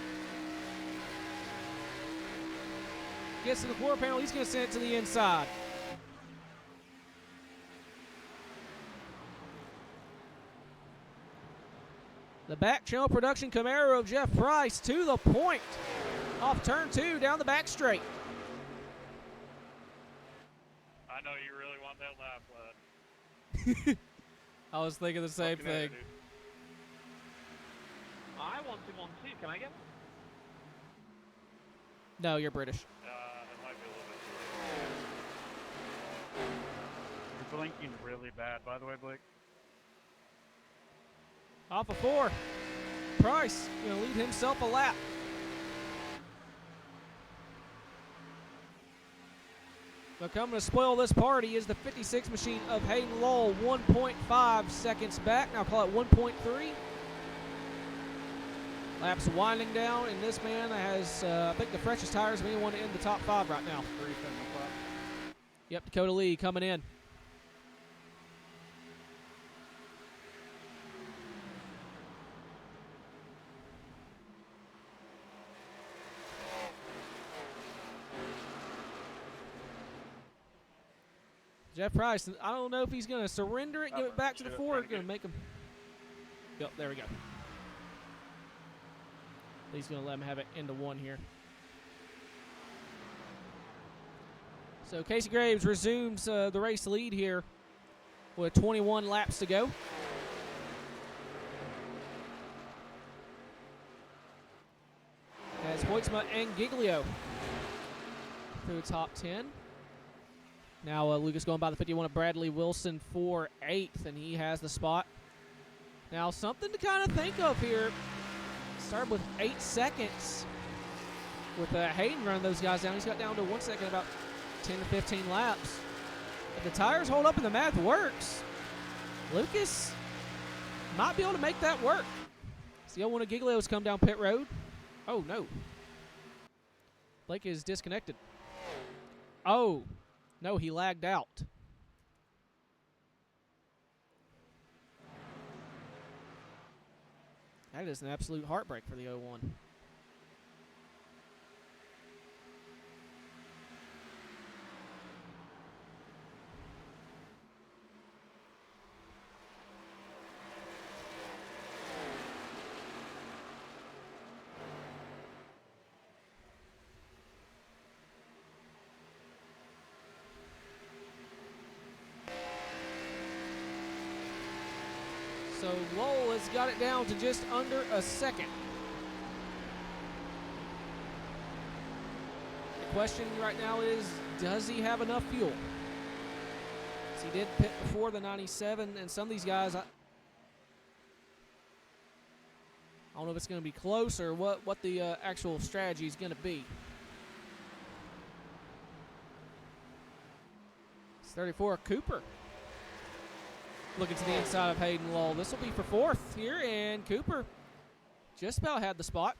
Gets to the quarter panel. He's going to send it to the inside. The back channel production Camaro of Jeff Price to the point. Off turn 2 down the back straight. I know you really want that lap, lad. I was thinking the same Fucking thing. dude. I want to one too. Can I get? No, you're British. It might be a little bit. You're blinking really bad, by the way, Blake. Off of 4. Price going to lead himself a lap. But coming to spoil this party is the 56 machine of Hayden Lowell, 1.5 seconds back. Now call it 1.3. Laps winding down, and this man has, I think, the freshest tires of anyone in the top 5 right now. 375. Yep, Dakota Lee coming in. Jeff Price, I don't know if he's going to surrender it, give it back to the Ford, going to make him. Yep, there we go. He's going to let him have it into 1 here. So Casey Graves resumes the race lead here with 21 laps to go. As Hoytsma and Giglio through top 10. Now Lucas going by the 51 of Bradley Wilson for 8th, and he has the spot. Now something to kind of think of here. Started with 8 seconds with Hayden running those guys down. He's got down to 1 second about 10 to 15 laps. If the tires hold up and the math works, Lucas might be able to make that work. It's the 01 of Giglio's come down pit road. Oh, no. Blake is disconnected. Oh, no, he lagged out. That is an absolute heartbreak for the 01. So Lowell has got it down to just under a second. The question right now is, does he have enough fuel? He did pit before the 97, and some of these guys, I don't know if it's going to be close or what the actual strategy is going to be. It's 34, Cooper. Looking to the inside of Hayden Lowell. This will be for 4th here, and Cooper just about had the spot.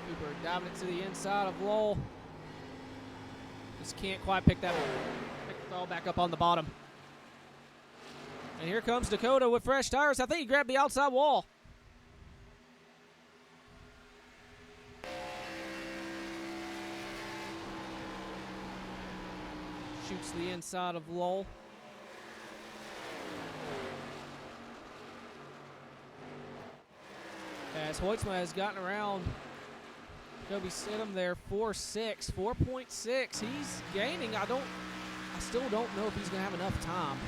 Cooper diving it to the inside of Lowell. Just can't quite pick the ball back up on the bottom. And here comes Dakota with fresh tires. I think he grabbed the outside wall. Shoots the inside of Lowell. As Hoytsma has gotten around Kobe Sidham there, 4.6. 4.6. He's gaining. I still don't know if he's going to have enough time.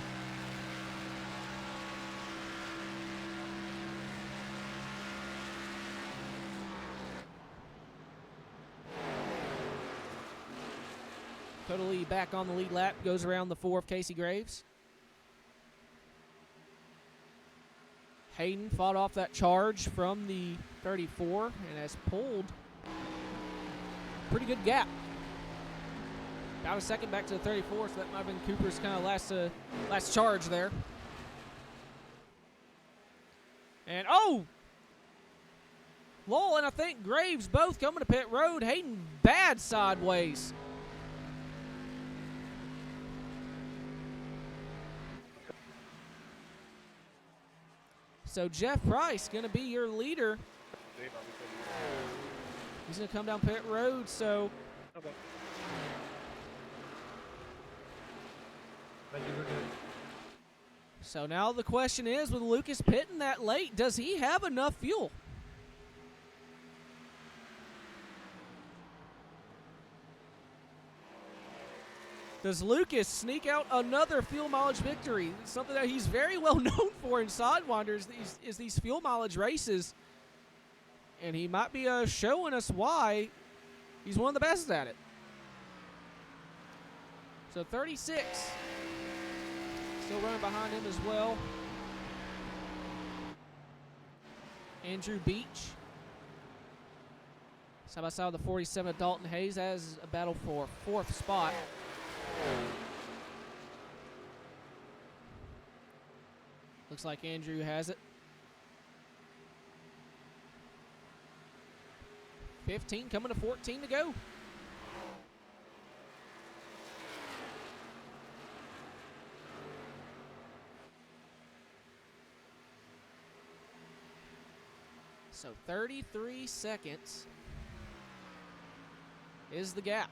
Totally back on the lead lap, goes around the 4 of Casey Graves. Hayden fought off that charge from the 34 and has pulled a pretty good gap. About a second back to the 34, so that might have been Cooper's kind of last charge there. And Lowell and I think Graves both coming to pit road. Hayden bad sideways. So Jeff Price going to be your leader. He's going to come down pit road, so. Okay. So now the question is, with Lucas pitting that late, does he have enough fuel? Does Lucas sneak out another fuel mileage victory? Something that he's very well known for in Sidewinders is these fuel mileage races. And he might be showing us why he's one of the best at it. So 36. still running behind him as well. Andrew Beach. Side by side with the 47 of Dalton Hayes as a battle for 4th spot. Looks like Andrew has it. 15 coming to 14 to go. So 33 seconds is the gap.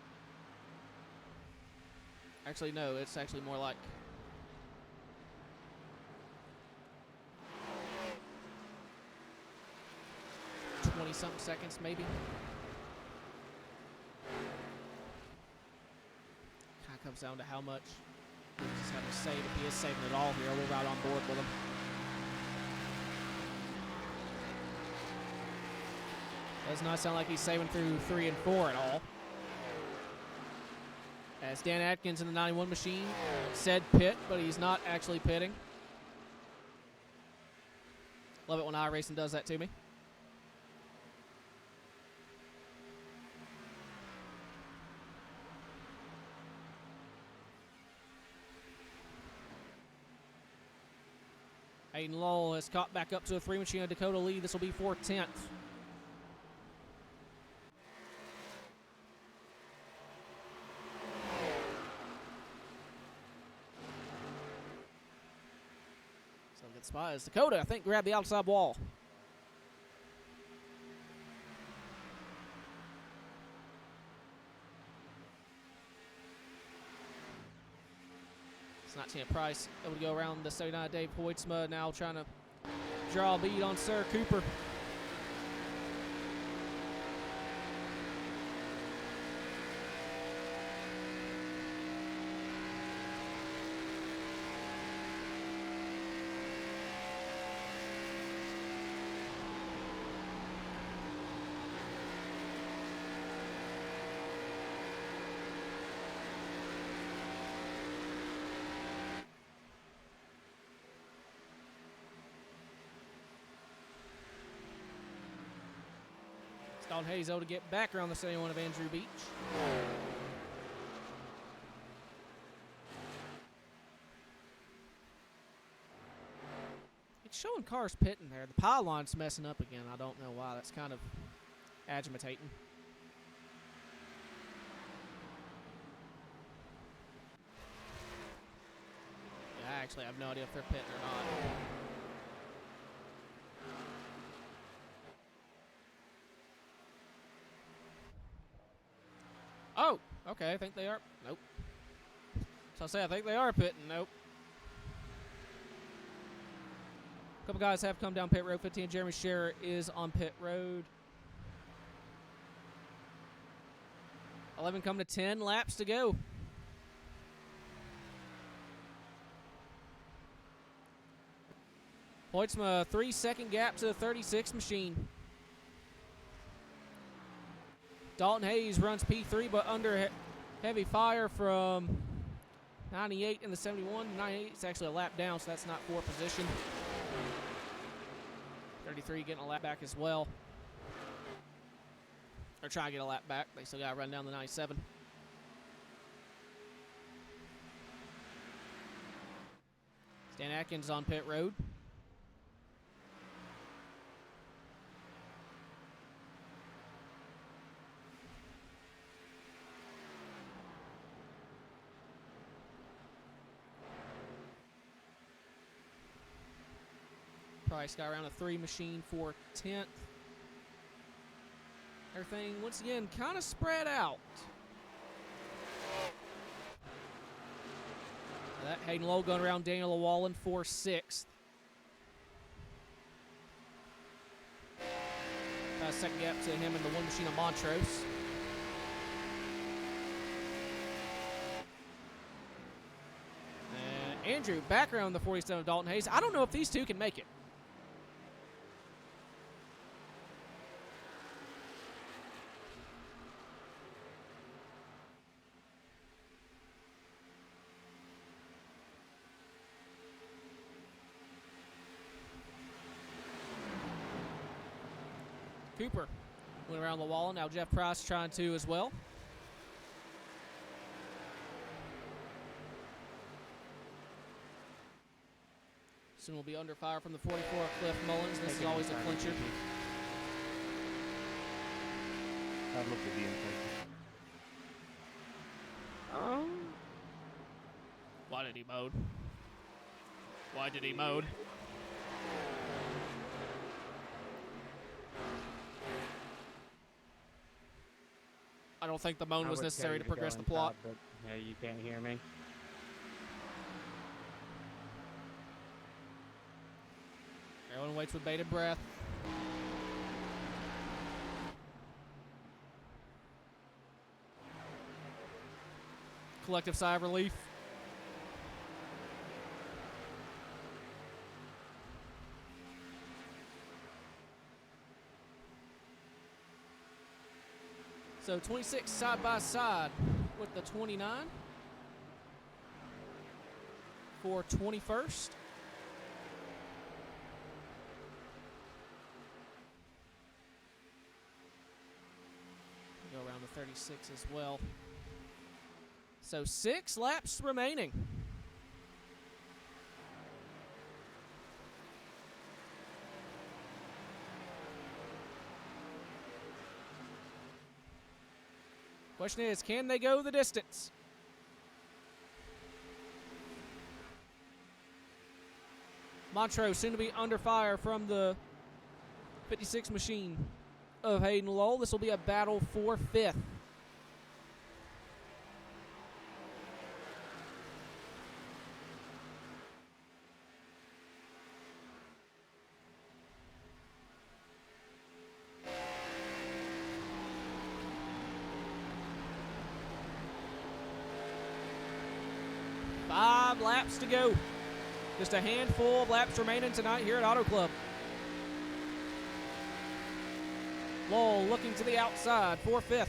Actually, no, it's actually more like 20-something seconds, maybe. Kind of comes down to how much he's having to save. If he is saving it all here, we're right on board with him. Does not sound like he's saving through 3 and 4 at all. As Dan Atkins in the 91 machine said pit, but he's not actually pitting. Love it when iRacing does that to me. Hayden Lowell has caught back up to a 3-machine of Dakota lead. This will be for 10th. Good spot as Dakota, I think, grabbed the outside wall. It's not Tina Price able to go around the 79. Dave Hoytsma now trying to draw a bead on Sir Cooper. Dalton Hayes able to get back around the 71 of Andrew Beach. It's showing cars pitting there. The pylon's messing up again. I don't know why. That's kind of agitating. Yeah, I actually have no idea if they're pitting or not. Oh, okay, I think they are. Nope. So I say I think they are pitting. Nope. A couple guys have come down pit road. 15, Jeremy Scherer is on pit road. 11 come to 10 laps to go. Hoytsma, 3-second gap to the 36 machine. Dalton Hayes runs P3, but under heavy fire from 98 in the 71. 98 is actually a lap down, so that's not for position. 33 getting a lap back as well. Or trying to get a lap back. They still got to run down the 97. Stan Atkins on pit road. Price got around a 3 machine for 10th. Everything, once again, kind of spread out. That Hayden Lowe going around Daniel Llewellyn for 6th. Got a second gap to him in the 1 machine of Montrose. And Andrew back around the 47 of Dalton Hayes. I don't know if these two can make it. Cooper went around the wall. Now Jeff Price trying to as well. Soon will be under fire from the 44 Cliff Mullins. This is always a clincher. I'd love to be in place. Why did he mode? Why did he mode? I don't think the moan was necessary to progress the plot. But, yeah, you can't hear me. Everyone waits with bated breath. Collective sigh of relief. So 26 side by side with the 29 for 21st. Go around the 36 as well. So 6 laps remaining. Question is, can they go the distance? Montrose soon to be under fire from the 56 machine of Hayden Lowell. This will be a battle for 5th. Five laps to go. Just a handful of laps remaining tonight here at Auto Club. Lowell looking to the outside for 5th.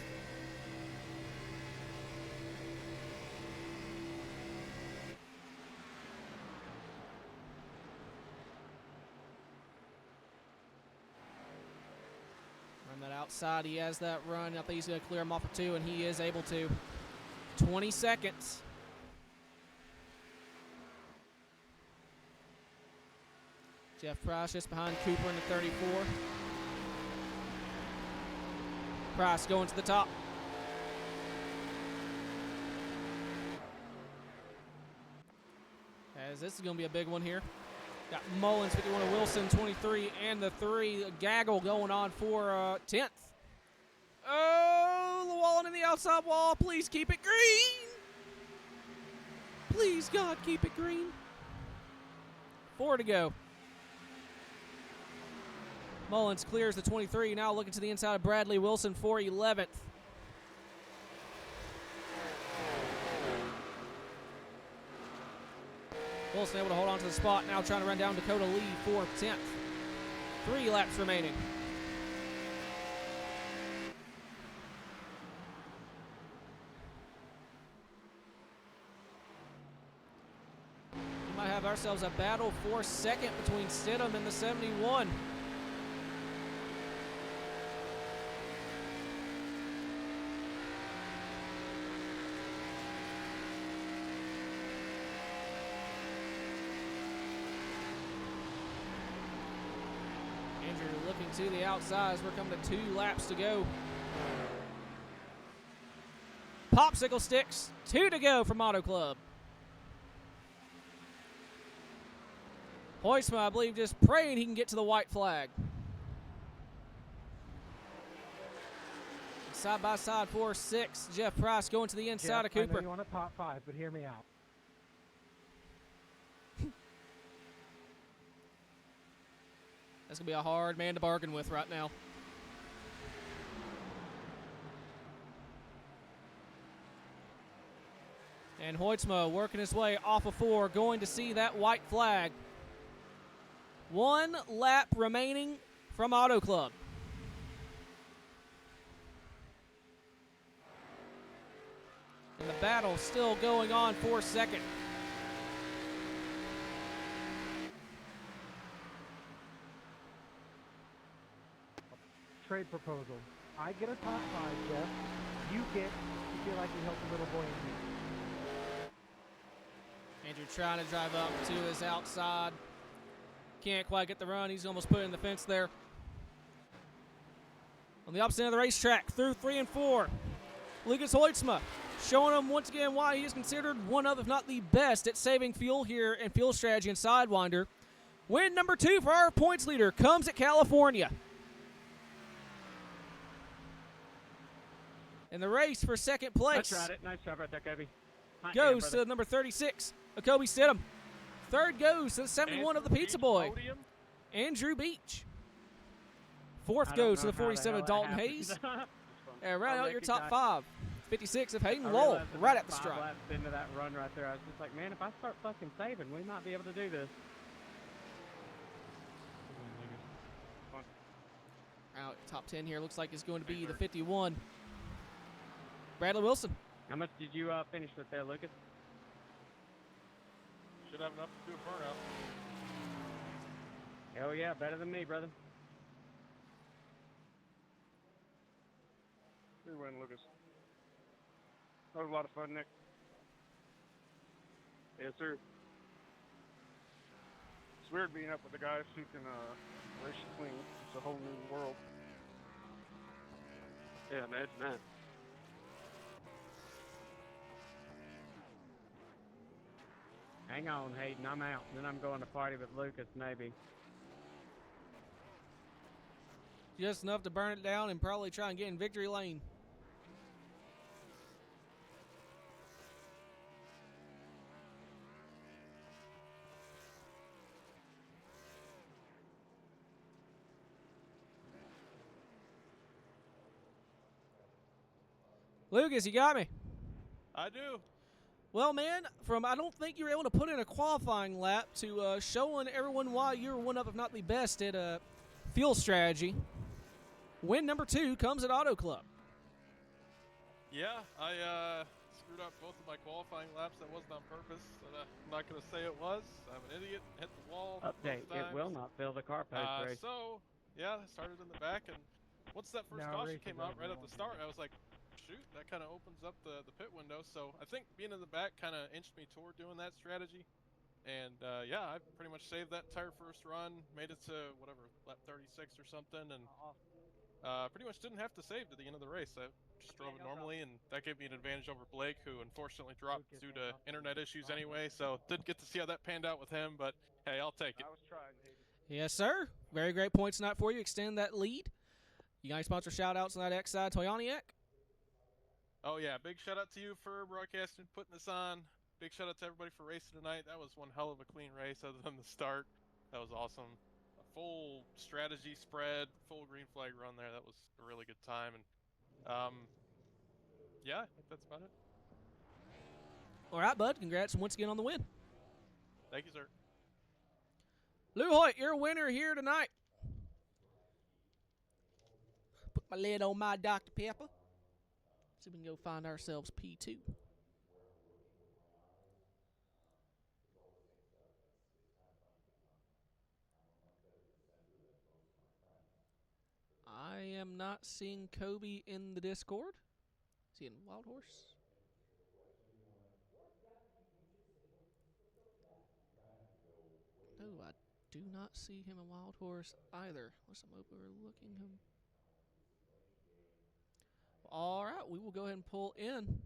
Run that outside. He has that run. I think he's going to clear him off of 2, and he is able to. 20 seconds. Jeff Price just behind Cooper in the 34. Price going to the top. As this is going to be a big one here. Got Mullins, 51 of Wilson, 23, and the 3. Gaggle going on for 10th. Oh, Llewellyn in the outside wall. Please keep it green. Please, God, keep it green. 4 to go. Mullins clears the 23, now looking to the inside of Bradley Wilson for 11th. Wilson able to hold on to the spot, now trying to run down Dakota Lee for 10th. 3 laps remaining. We might have ourselves a battle for 2nd between Stidham and the 71. Looking to the outside as we're coming to 2 laps to go. Popsicle sticks, 2 to go from Auto Club. Hoisma, I believe, just praying he can get to the white flag. Side by side for 6. Jeff Price going to the inside of Cooper. I know you want a top 5, but hear me out. That's going to be a hard man to bargain with right now. And Hoitzma working his way off of 4, going to see that white flag. 1 lap remaining from Auto Club. And the battle still going on for 2nd. trade proposal. I get a top 5, Jeff. You feel like you helped a little boy in need. Andrew trying to drive up to his outside. Can't quite get the run. He's almost put in the fence there. On the opposite end of the racetrack, through 3 and 4, Lucas Hoytsma showing him once again why he is considered one of, if not the best, at saving fuel here in fuel strategy and Sidewinder. Win number 2 for our points leader comes at California. In the race for second place Nice job right there, Kobe. Hot goes damn, to number 36, Kobe Stidham. Third goes to the 71 of the Pizza Boy, Andrew Beach. Fourth goes to the 47 of Dalton Hayes. And right out your top 5, 56 of Hayden Lowell, right at the stripe. Laps into that run right there, I was just like, man, if I start fucking saving, we might be able to do this. Out top 10 here looks like it's going to be the 51, Bradley Wilson. How much did you finish with there, Lucas? Should have enough to do a burnout. Hell yeah, better than me, brother. Good win, Lucas. That was a lot of fun, Nick. Yes, sir. It's weird being up with the guys who can race you clean. It's a whole new world. Yeah, imagine that. Hang on, Hayden, I'm out. Then I'm going to party with Lucas, maybe. Just enough to burn it down and probably try and get in victory lane. Lucas, you got me. I do. Well, man, I don't think you were able to put in a qualifying lap to showing everyone why you're one of, if not the best, at fuel strategy. Win number 2 comes at Autoclub. Yeah, I screwed up both of my qualifying laps. That wasn't on purpose. I'm not going to say it was. I'm an idiot. Hit the wall. Update, both times. it will not fill the car post race. So, yeah, I started in the back, and once that first caution came out right at the start, I was like, shoot, that kind of opens up the pit window. So I think being in the back kind of inched me toward doing that strategy. And yeah, I pretty much saved that entire first run, made it to whatever, lap 36 or something, and pretty much didn't have to save to the end of the race. I just drove it normally, and that gave me an advantage over Blake, who unfortunately dropped due to internet issues anyway. So didn't get to see how that panned out with him, but hey, I'll take it. I was trying, Hayden. Yes, sir. Very great points tonight for you. Extend that lead. You got any sponsor shout-outs on that X-Side Toyoniac? Oh, yeah. Big shout-out to you for broadcasting, putting this on. Big shout-out to everybody for racing tonight. That was one hell of a clean race other than the start. That was awesome. A full strategy spread, full green flag run there. That was a really good time. And yeah, I think that's about it. All right, bud. Congrats once again on the win. Thank you, sir. Lou Hoyt, you're a winner here tonight. Put my lid on my Dr. Pepper. See if we can go find ourselves P2. I am not seeing Kobe in the Discord. Is he in Wild Horse? No, I do not see him in Wild Horse either. Unless I'm overlooking him. All right, we will go ahead and pull in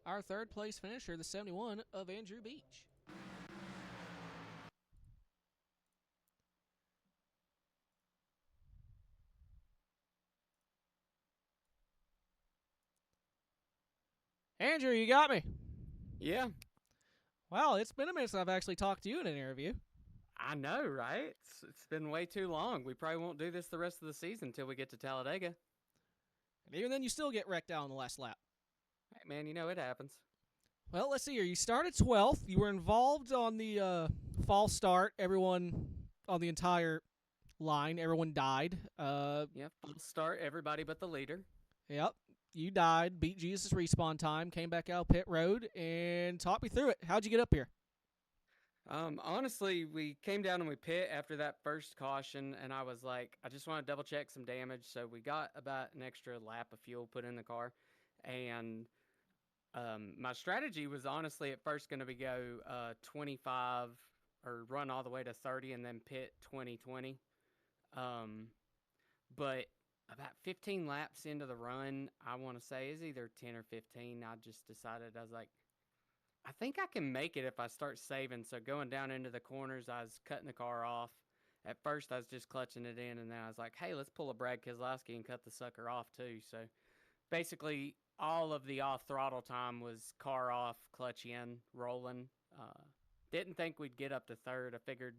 our third place finisher, the 71 of Andrew Beach. Andrew, you got me. Yeah, Wow, it's been a minute since I've actually talked to you in an interview. I know, right? It's been way too long. We probably won't do this the rest of the season until we get to Talladega. And even then, you still get wrecked out on the last lap. Hey, man, you know it happens. Well, let's see here. You started 12th. You were involved on the false start. Everyone on the entire line, everyone died. Yeah, full start, everybody but the leader. Yep. You died, beat Jesus' respawn time, came back out pit road, and taught me through it. How'd you get up here? Honestly, we came down and we pit after that first caution, and I was like, I just want to double check some damage. So we got about an extra lap of fuel put in the car, and my strategy was honestly at first going to be go 25 or run all the way to 30 and then pit 20-20. But about 15 laps into the run, I want to say is either 10 or 15. I just decided, I was like, I think I can make it if I start saving. So going down into the corners, I was cutting the car off. At first, I was just clutching it in, and then I was like, hey, let's pull a Brad Keselowski and cut the sucker off too. So basically, all of the off throttle time was car off, clutch in, rolling. Didn't think we'd get up to third. I figured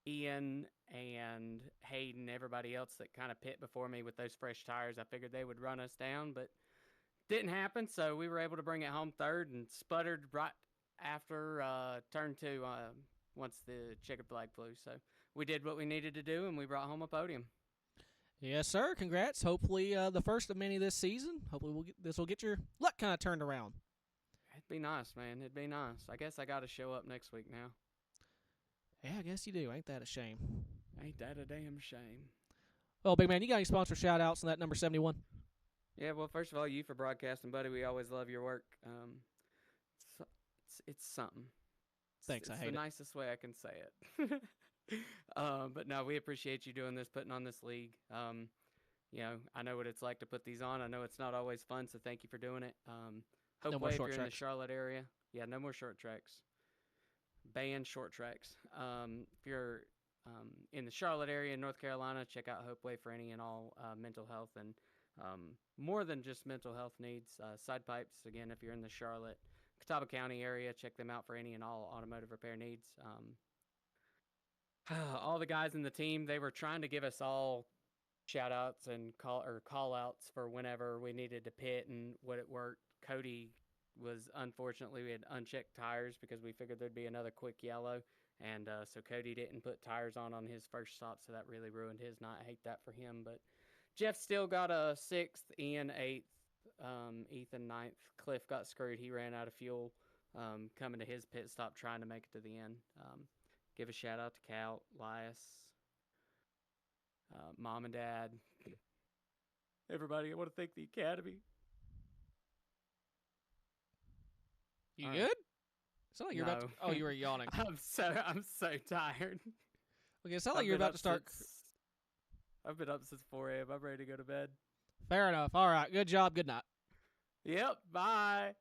Ian and Hayden, everybody else that kind of pit before me with those fresh tires, I figured they would run us down, but didn't happen. So we were able to bring it home third and sputtered right after turn 2 once the checkered flag flew. So we did what we needed to do, and we brought home a podium. Yes, sir. Congrats. Hopefully, the first of many this season. Hopefully, this will get your luck kind of turned around. It'd be nice, man. It'd be nice. I guess I got to show up next week now. Yeah, I guess you do. Ain't that a shame? Ain't that a damn shame? Well, big man, you got any sponsor shout-outs on that number 71? Yeah, well, first of all, you for broadcasting, buddy. We always love your work. It's something. Thanks, I hate it. It's the nicest way I can say it. But no, we appreciate you doing this, putting on this league. You know, I know what it's like to put these on. I know it's not always fun, so thank you for doing it. Hopefully, if you're in the Charlotte area, yeah, no more short tracks. Ban short tracks. If you're in the Charlotte area in North Carolina, check out Hopeway for any and all mental health and more than just mental health needs. Side pipes, again, if you're in the Charlotte, Catawba County area, check them out for any and all automotive repair needs. All the guys in the team, they were trying to give us all shout outs and call outs for whenever we needed to pit and what it worked. Cody was, unfortunately, we had unchecked tires because we figured there'd be another quick yellow. And so Cody didn't put tires on his first stop, so that really ruined his night. I hate that for him. But Jeff still got a 6th, Ian 8th, Ethan 9th. Cliff got screwed. He ran out of fuel coming to his pit stop trying to make it to the end. Give a shout out to Cal, Lias, Mom and Dad, everybody. I want to thank the Academy. You All good? right. It's not like you're about to. Oh, you were yawning. I'm so tired. Okay, it's not like you're about to start. I've been up since 4 a.m. I'm ready to go to bed. Fair enough. All right. Good job. Good night. Yep. Bye.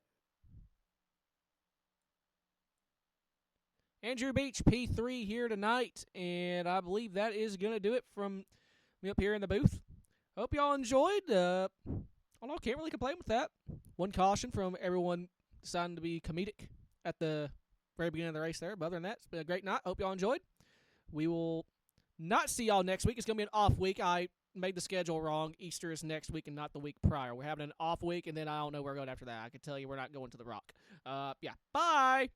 Andrew Beach, P3 here tonight, and I believe that is going to do it from me up here in the booth. Hope y'all enjoyed. I don't know, can't really complain with that. One caution from everyone deciding to be comedic at the very beginning of the race there. But other than that, it's been a great night. Hope y'all enjoyed. We will not see y'all next week. It's going to be an off week. I made the schedule wrong. Easter is next week and not the week prior. We're having an off week, and then I don't know where we're going after that. I can tell you we're not going to the Rock. Yeah. Bye.